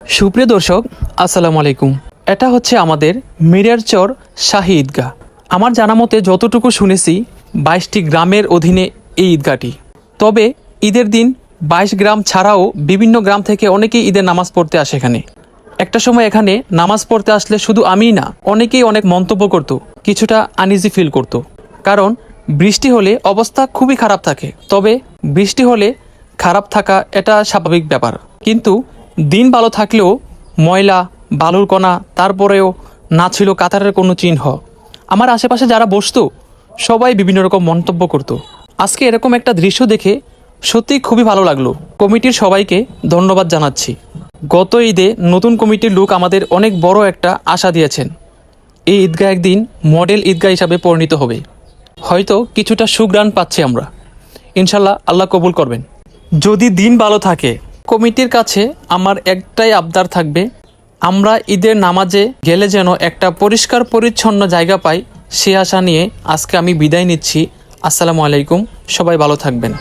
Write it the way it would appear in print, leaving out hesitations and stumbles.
সুপ্রিয় দর্শক, আসসালামু আলাইকুম। এটা হচ্ছে আমাদের মিরারচর শাহী ঈদগাহ। আমার জানা মতে যতটুকু শুনেছি 22টি গ্রামের অধীনে এই ঈদগাহটি। তবে ঈদের দিন 22 গ্রাম ছাড়াও বিভিন্ন গ্রাম থেকে অনেকেই ঈদের নামাজ পড়তে আসে এখানে। একটা সময় এখানে নামাজ পড়তে আসলে শুধু আমিই না, অনেকেই অনেক মন্তব্য করত, কিছুটা আনইজি ফিল করত। কারণ বৃষ্টি হলে অবস্থা খুবই খারাপ থাকে। তবে বৃষ্টি হলে খারাপ থাকা এটা স্বাভাবিক ব্যাপার, কিন্তু দিন ভালো থাকলেও ময়লা, বালুর কণা, তারপরেও না ছিল কাতারের কোনো চিহ্ন। আমার আশেপাশে যারা বসতো সবাই বিভিন্ন রকম মন্তব্য করত। আজকে এরকম একটা দৃশ্য দেখে সত্যিই খুবই ভালো লাগলো। কমিটির সবাইকে ধন্যবাদ জানাচ্ছি। গত ঈদে নতুন কমিটির লোক আমাদের অনেক বড় একটা আশা দিয়েছেন। এই ঈদগাহ একদিন মডেল ঈদগাহ হিসাবে পরিণত হবে। হয়তো কিছুটা সুগ্রাণ পাচ্ছি আমরা। ইনশাল্লাহ আল্লাহ কবুল করবেন। যদি দিন ভালো থাকে, কমিটির কাছে আমার একটাই আবদার থাকবে, আমরা ঈদের নামাজে গেলে যেন একটা পরিষ্কার পরিচ্ছন্ন জায়গা পাই, সে আশা নিয়ে আজকে আমি বিদায় নিচ্ছি। আসসালামু আলাইকুম, সবাই ভালো থাকবেন।